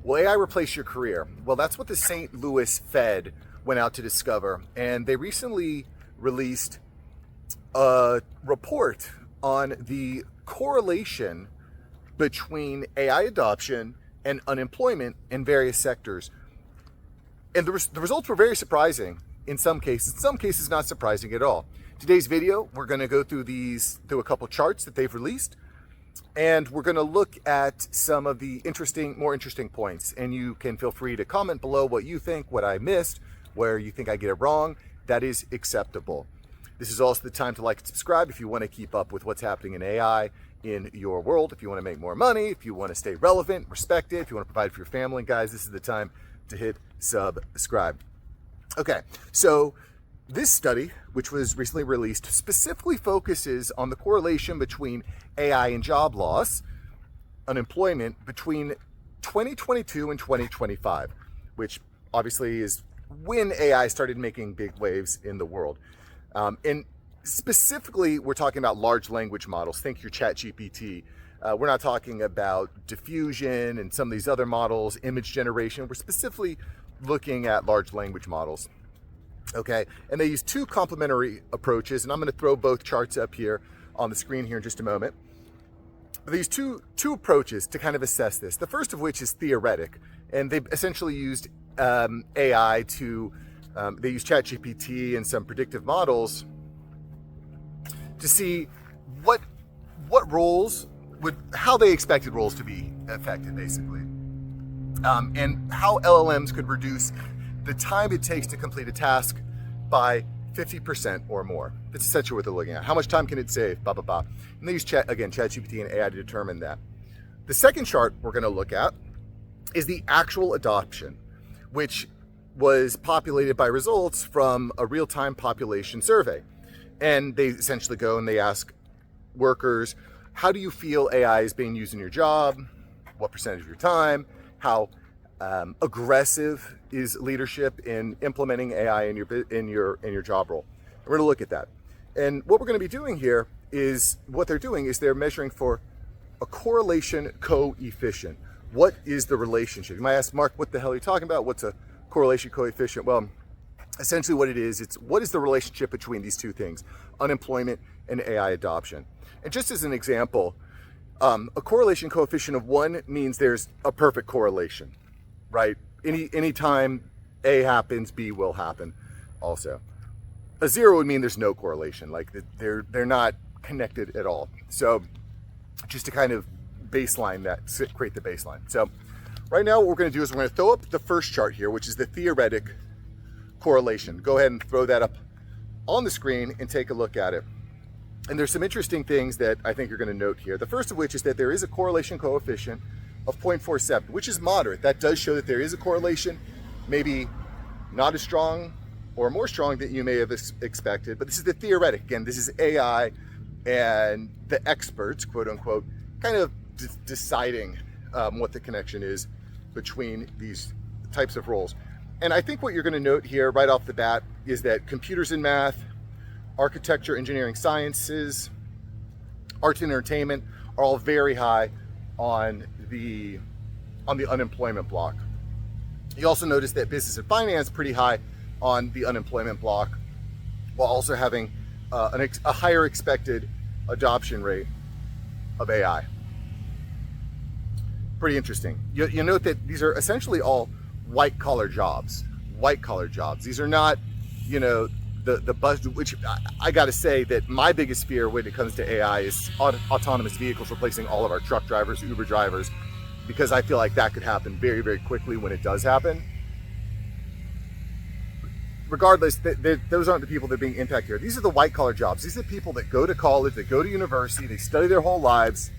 Will AI replace your career? Well, that's what the St. Louis Fed went out to discover. And they recently released a report on the correlation between AI adoption and unemployment in various sectors. And the results were very surprising in some cases not surprising at all. Today's video, we're going to go through a couple charts that they've released, and we're going to look at some of the more interesting points. And you can feel free to comment below what you think, what I missed, where you think I get it wrong. That is acceptable. This is also the time to like and subscribe if you want to keep up with what's happening in AI in your world, if you want to make more money, if you want to stay relevant, respected, if you want to provide for your family. Guys, this is the time to hit subscribe. Okay, so this study, which was recently released, specifically focuses on the correlation between AI and job loss, unemployment, between 2022 and 2025, which obviously is when AI started making big waves in the world. And specifically, we're talking about large language models. Think your ChatGPT. We're not talking about diffusion and some of these other models, image generation. We're specifically looking at large language models. Okay, and they use two complementary approaches, and I'm going to throw both charts up here on the screen here in just a moment. But these two approaches to kind of assess this. The first of which is Theoretic, and they essentially used AI to they use ChatGPT and some predictive models to see how they expected roles to be affected, basically, and how LLMs could reduce the time it takes to complete a task by 50% or more. That's essentially what they're looking at. How much time can it save? Blah, blah, blah. And they use ChatGPT and AI to determine that. The second chart we're going to look at is the actual adoption, which was populated by results from a real-time population survey. And they essentially go and they ask workers, how do you feel AI is being used in your job? What percentage of your time? How aggressive is leadership in implementing AI in your job role? And we're going to look at that. And what we're going to be doing here is they're measuring for a correlation coefficient. What is the relationship? You might ask, Mark, what the hell are you talking about? What's a correlation coefficient? Well, essentially what it is, what is the relationship between these two things, unemployment and AI adoption? And just as an example, a correlation coefficient of 1 means there's a perfect correlation, right? Anytime A happens, B will happen also. A 0 would mean there's no correlation, like they're not connected at all. So just to kind of baseline that, create the baseline. So right now what we're going to do is we're going to throw up the first chart here, which is the theoretic correlation. Go ahead and throw that up on the screen and take a look at it. And there's some interesting things that I think you're going to note here. The first of which is that there is a correlation coefficient of 0.47, which is moderate. That does show that there is a correlation, maybe not as strong or more strong than you may have expected. But this is the theoretic. Again, this is AI and the experts, quote unquote, kind of deciding what the connection is between these types of roles. And I think what you're going to note here right off the bat is that computers and math, architecture, engineering, sciences, arts and entertainment are all very high on the unemployment block. You also notice that business and finance pretty high on the unemployment block, while also having a higher expected adoption rate of AI. Pretty interesting. You note that these are essentially all white-collar jobs. White-collar jobs. These are not, the buzz, which I got to say that my biggest fear when it comes to AI is autonomous vehicles replacing all of our truck drivers, Uber drivers, because I feel like that could happen very, very quickly when it does happen. Regardless, those aren't the people that are being impacted here. These are the white-collar jobs. These are the people that go to college, they go to university, they study their whole lives,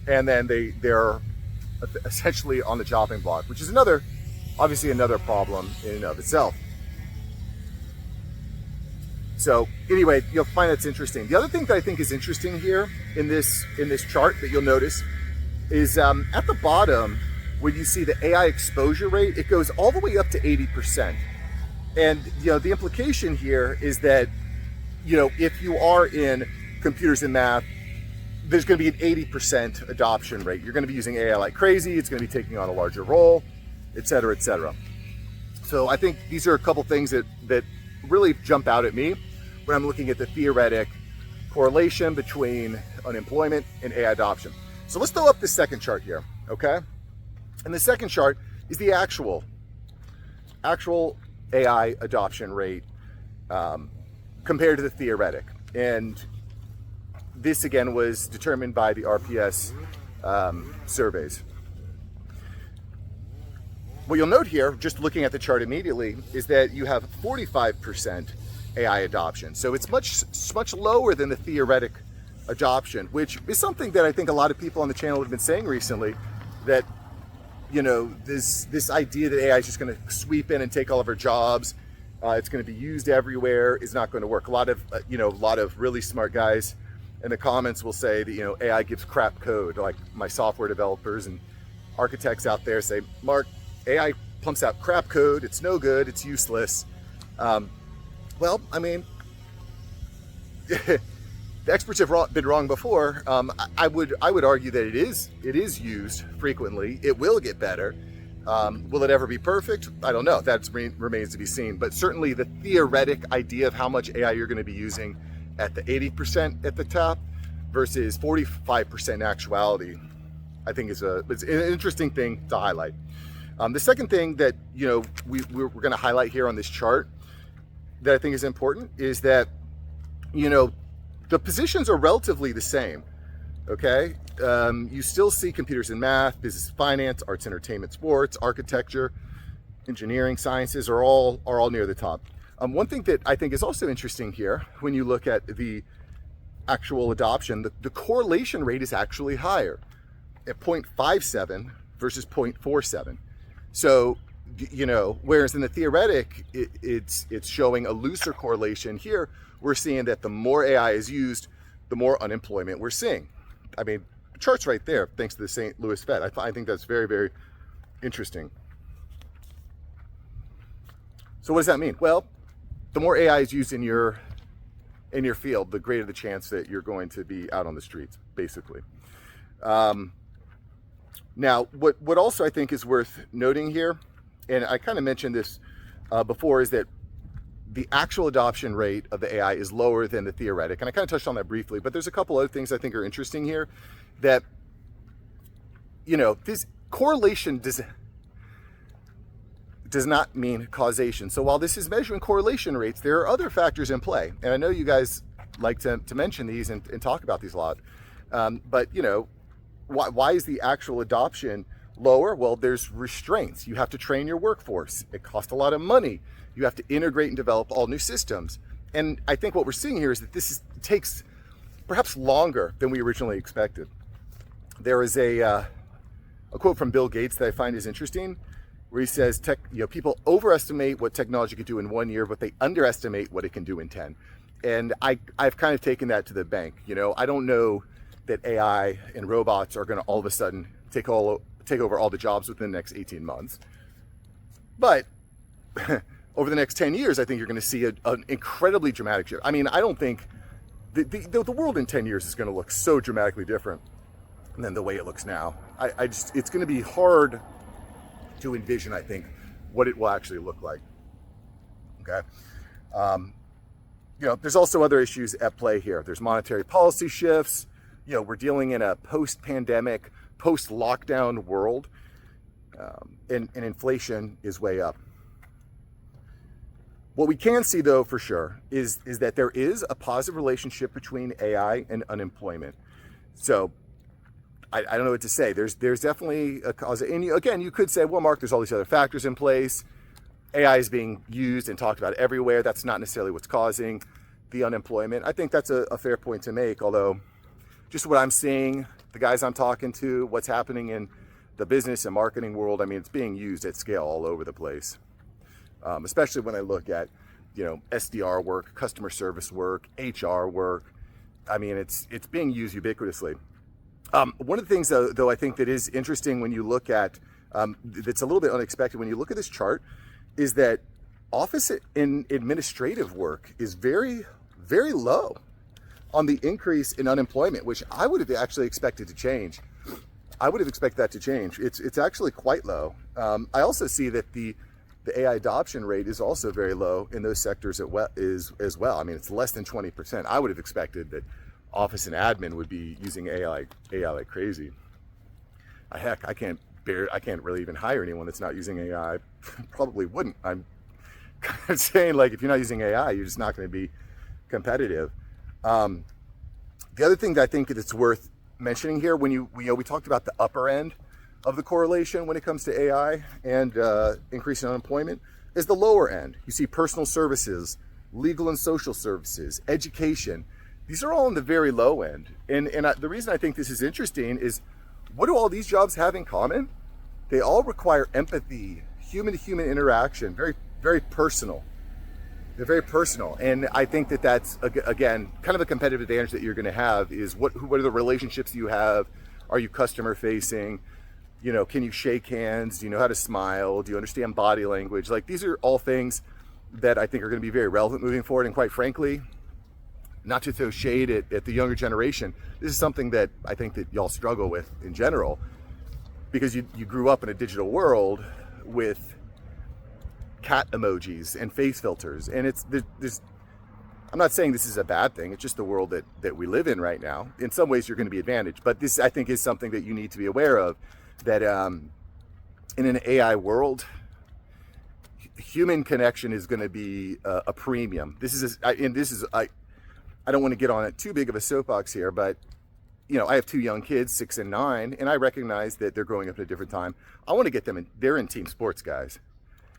and then they're essentially on the chopping block, which is obviously another problem in and of itself. So anyway, you'll find that's interesting. The other thing that I think is interesting here in this chart that you'll notice is at the bottom, when you see the AI exposure rate, it goes all the way up to 80%. And the implication here is that if you are in computers and math, there's going to be an 80% adoption rate. You're going to be using AI like crazy. It's going to be taking on a larger role, et cetera, et cetera. So I think these are a couple things that really jump out at me when I'm looking at the theoretic correlation between unemployment and AI adoption. So let's throw up the second chart here, okay? And the second chart is the actual AI adoption rate compared to the theoretic. And this again was determined by the RPS surveys. What you'll note here, just looking at the chart immediately, is that you have 45% AI adoption. So it's much lower than the theoretic adoption, which is something that I think a lot of people on the channel have been saying recently, that, you know, this idea that AI is just going to sweep in and take all of our jobs, it's going to be used everywhere, is not going to work. A lot of really smart guys in the comments will say that, you know, AI gives crap code. Like my software developers and architects out there say, Mark, AI pumps out crap code. It's no good. It's useless. Well, I mean, the experts have been wrong before. I would argue that it is used frequently. It will get better. Will it ever be perfect? I don't know. That remains to be seen. But certainly the theoretic idea of how much AI you're going to be using at the 80% at the top versus 45% in actuality, I think it's an interesting thing to highlight. The second thing that, you know, we're going to highlight here on this chart that I think is important is that, you know, the positions are relatively the same, okay? You still see computers and math, business and finance, arts, entertainment, sports, architecture, engineering, sciences are all near the top. One thing that I think is also interesting here, when you look at the actual adoption, the correlation rate is actually higher at 0.57 versus 0.47. So, you know, whereas in the theoretic, it's showing a looser correlation, here we're seeing that the more AI is used, the more unemployment we're seeing. I mean, the chart's right there, thanks to the St. Louis Fed. I think that's very, very interesting. So what does that mean? Well, the more AI is used in your field, the greater the chance that you're going to be out on the streets, basically. Now, what also I think is worth noting here, and I kind of mentioned this before, is that the actual adoption rate of the AI is lower than the theoretic. And I kind of touched on that briefly, but there's a couple other things I think are interesting here that, you know, this correlation does not mean causation. So while this is measuring correlation rates, there are other factors in play. And I know you guys like to mention these and talk about these a lot. But, you know, why is the actual adoption lower? Well, there's restraints. You have to train your workforce. It costs a lot of money. You have to integrate and develop all new systems. And I think what we're seeing here is that takes perhaps longer than we originally expected. There is a quote from Bill Gates that I find is interesting, where he says, people overestimate what technology can do in 1 year, but they underestimate what it can do in 10. And I've kind of taken that to the bank. You know, I don't know that AI and robots are going to all of a sudden take over all the jobs within the next 18 months. But over the next 10 years, I think you're going to see an incredibly dramatic shift. I mean, I don't think the world in 10 years is going to look so dramatically different than the way it looks now. It's going to be hard to envision, I think, what it will actually look like. Okay. You know, there's also other issues at play here. There's monetary policy shifts. You know, we're dealing in a post-pandemic, post-lockdown world, and inflation is way up. What we can see, though, for sure, is that there is a positive relationship between AI and unemployment. So I don't know what to say. There's definitely a cause. And you could say, well, Mark, there's all these other factors in place. AI is being used and talked about everywhere. That's not necessarily what's causing the unemployment. I think that's a fair point to make, although just what I'm seeing, the guys I'm talking to, what's happening in the business and marketing world, I mean, it's being used at scale all over the place. Especially when I look at, you know, SDR work, customer service work, HR work. I mean, it's being used ubiquitously. One of the things, though, I think that is interesting when you look at, that's a little bit unexpected when you look at this chart, is that office and administrative work is very, very low. on the increase in unemployment, which I would have actually expected to change. I would have expected that to change. It's actually quite low. I also see that the AI adoption rate is also very low in those sectors as well. I mean, it's less than 20%. I would have expected that office and admin would be using AI like crazy. Heck, I can't really even hire anyone that's not using AI. Probably wouldn't. I'm kind of saying, like, if you're not using AI, you're just not going to be competitive. The other thing that I think that's worth mentioning here, when we talked about the upper end of the correlation when it comes to AI and increasing unemployment, is the lower end. You see personal services, legal and social services, education. These are all on the very low end. And the reason I think this is interesting is, what do all these jobs have in common? They all require empathy, human-to-human interaction, very, very personal. They're very personal. And I think that that's, again, kind of a competitive advantage that you're going to have is what are the relationships you have? Are you customer facing? You know, can you shake hands? Do you know how to smile? Do you understand body language? Like, these are all things that I think are going to be very relevant moving forward. And quite frankly, not to throw shade at the younger generation, this is something that I think that y'all struggle with in general, because you grew up in a digital world with cat emojis and face filters. And I'm not saying this is a bad thing. It's just the world that we live in right now. In some ways, you're going to be advantaged. But this, I think, is something that you need to be aware of, that in an AI world, human connection is going to be a premium. I don't want to get on it too big of a soapbox here, but I have 2 young kids, 6 and 9, and I recognize that they're growing up in a different time. I want to get them they're in team sports, guys.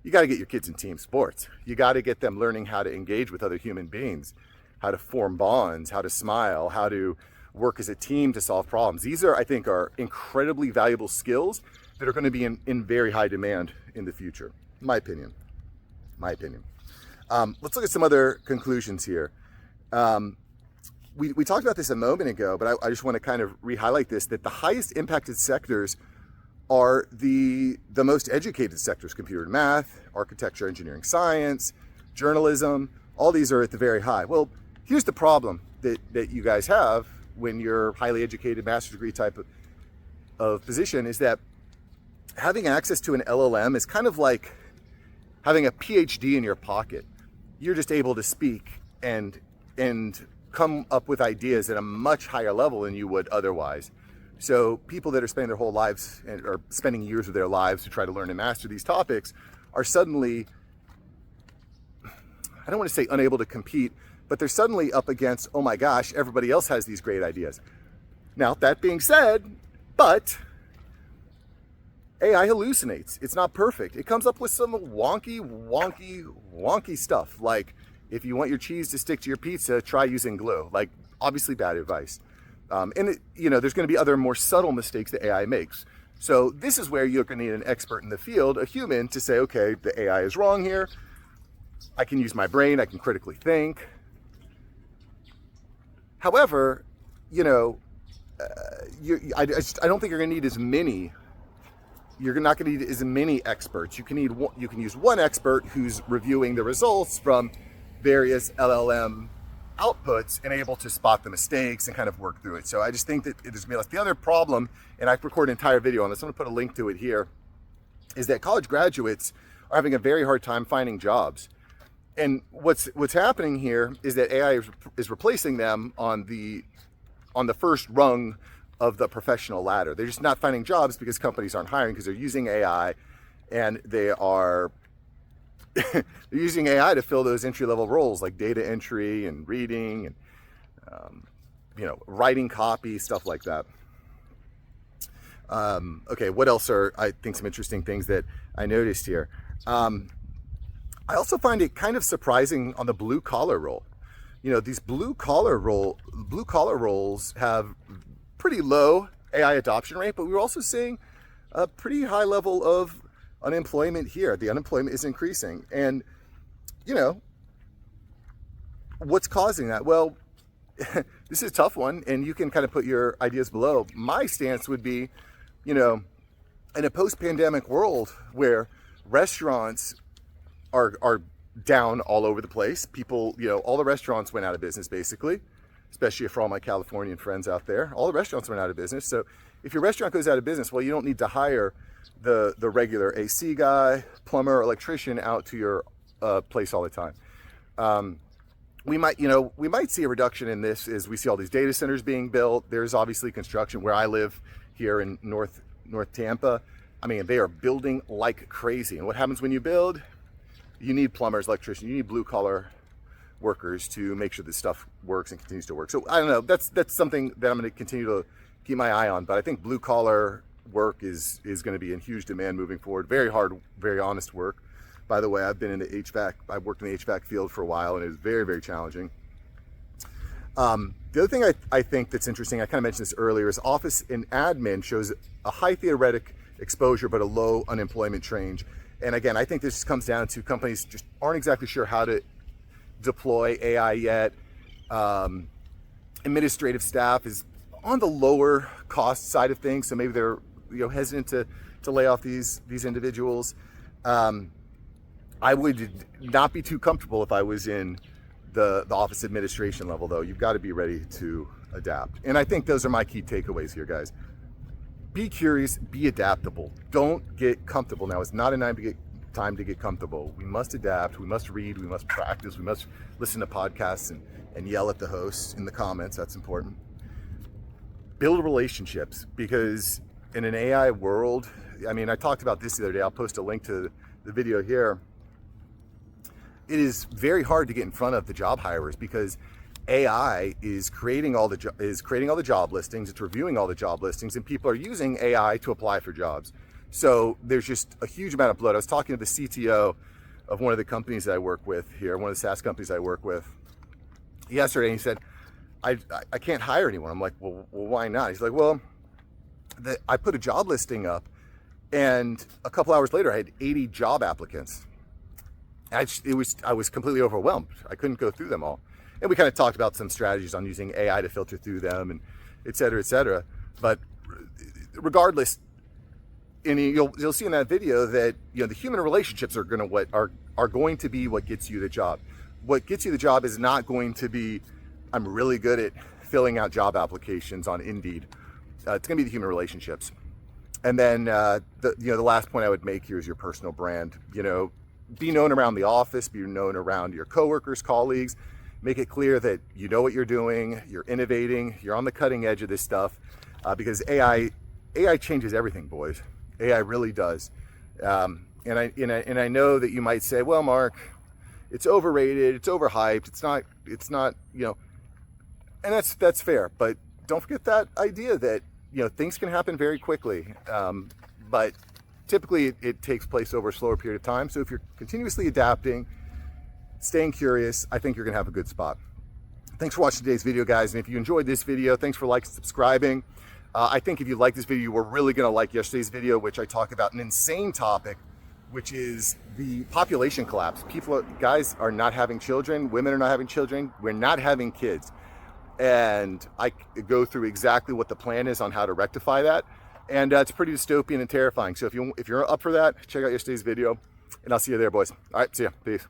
You got to get your kids in team sports. You got to get them learning how to engage with other human beings, how to form bonds, how to smile, how to work as a team to solve problems. These I think are incredibly valuable skills that are going to be in very high demand in the future, in my opinion. Let's look at some other conclusions here. We talked about this a moment ago, but I just want to kind of re-highlight this, that the highest impacted sectors are the most educated sectors: computer and math, architecture, engineering, science, journalism. All these are at the very high. Well, here's the problem that you guys have when you're highly educated, master's degree type of position, is that having access to an LLM is kind of like having a PhD in your pocket. You're just able to speak and come up with ideas at a much higher level than you would otherwise. So people that are spending their whole lives or spending years of their lives to try to learn and master these topics are suddenly, I don't want to say unable to compete, but they're suddenly up against, oh my gosh, everybody else has these great ideas. Now, that being said, but AI hallucinates. It's not perfect. It comes up with some wonky stuff. Like, if you want your cheese to stick to your pizza, try using glue. Like, obviously bad advice. There's going to be other more subtle mistakes that AI makes. So this is where you're going to need an expert in the field, a human, to say, okay, the AI is wrong here. I can use my brain. I can critically think. However, I don't think you're going to need as many. You're not going to need as many experts. You can use one expert who's reviewing the results from various LLM outputs and able to spot the mistakes and kind of work through it. So I just think that it is less. The other problem, and I've recorded an entire video on this, I'm going to put a link to it here, is that college graduates are having a very hard time finding jobs. And what's happening here is that AI is replacing them on the first rung of the professional ladder. They're just not finding jobs because companies aren't hiring, because they're using AI, and they're using AI to fill those entry-level roles like data entry and reading and writing copy, stuff like that. Okay, what else are, I think, some interesting things that I noticed here? I also find it kind of surprising on the blue collar role. These blue collar roles have pretty low AI adoption rate, but we're also seeing a pretty high level of unemployment here. The unemployment is increasing. And, what's causing that? Well, this is a tough one, and you can kind of put your ideas below. My stance would be, in a post-pandemic world where restaurants are down all over the place, people, all the restaurants went out of business basically. especially for all my Californian friends out there. All the restaurants went out of business. So if your restaurant goes out of business, well, you don't need to hire the regular AC guy, plumber, electrician out to your place all the time. We might see a reduction in this as we see all these data centers being built. There's obviously construction where I live here in North Tampa. I mean, they are building like crazy. And what happens when you build? You need plumbers, electricians, you need blue collar workers to make sure this stuff works and continues to work. So I don't know, that's something that I'm going to continue to keep my eye on. But I think blue collar work is going to be in huge demand moving forward. Very hard, very honest work. By the way, I've been in the HVAC, I've worked in the HVAC field for a while, and it is very, very challenging. The other thing I think that's interesting, I kind of mentioned this earlier, is office and admin shows a high theoretic exposure, but a low unemployment range. And again, I think this comes down to companies just aren't exactly sure how to deploy AI yet. Administrative staff is on the lower cost side of things, so maybe they're hesitant to lay off these individuals. I would not be too comfortable if I was in the office administration level, though. You've got to be ready to adapt. And I think those are my key takeaways here, guys. Be curious, be adaptable. Don't get comfortable. Now, it's not a time to get comfortable. We must adapt, we must read, we must practice, we must listen to podcasts and yell at the hosts in the comments. That's important. Build relationships, because in an AI world, I mean, I talked about this the other day. I'll post a link to the video here. It is very hard to get in front of the job hirers because AI is creating all the job listings. It's reviewing all the job listings, and people are using AI to apply for jobs. So there's just a huge amount of bloat. I was talking to the CTO of one of the companies that I work with here, one of the SaaS companies I work with yesterday, and he said, I can't hire anyone. I'm like, well, why not? He's like, well, I put a job listing up, and a couple hours later, I had 80 job applicants. I was completely overwhelmed. I couldn't go through them all. And we kind of talked about some strategies on using AI to filter through them, and et cetera, et cetera. But regardless, and you'll see in that video that the human relationships are going to be what gets you the job. What gets you the job is not going to be, I'm really good at filling out job applications on Indeed. It's going to be the human relationships. And then the last point I would make here is your personal brand. Be known around the office, be known around your coworkers, colleagues. Make it clear that you know what you're doing, you're innovating, you're on the cutting edge of this stuff, because AI changes everything, boys. AI really does. And I know that you might say, well, Mark, it's overrated, it's overhyped, it's not, and that's fair. But don't forget that idea that things can happen very quickly. But typically it takes place over a slower period of time. So if you're continuously adapting, staying curious, I think you're gonna have a good spot. Thanks for watching today's video, guys. And if you enjoyed this video, thanks for liking and subscribing. I think if you like this video, you were really gonna like yesterday's video, which I talk about an insane topic, which is the population collapse. Guys are not having children, women are not having children, we're not having kids. And I go through exactly what the plan is on how to rectify that. And it's pretty dystopian and terrifying. So if you're up for that, check out yesterday's video, and I'll see you there, boys. All right, see ya. Peace.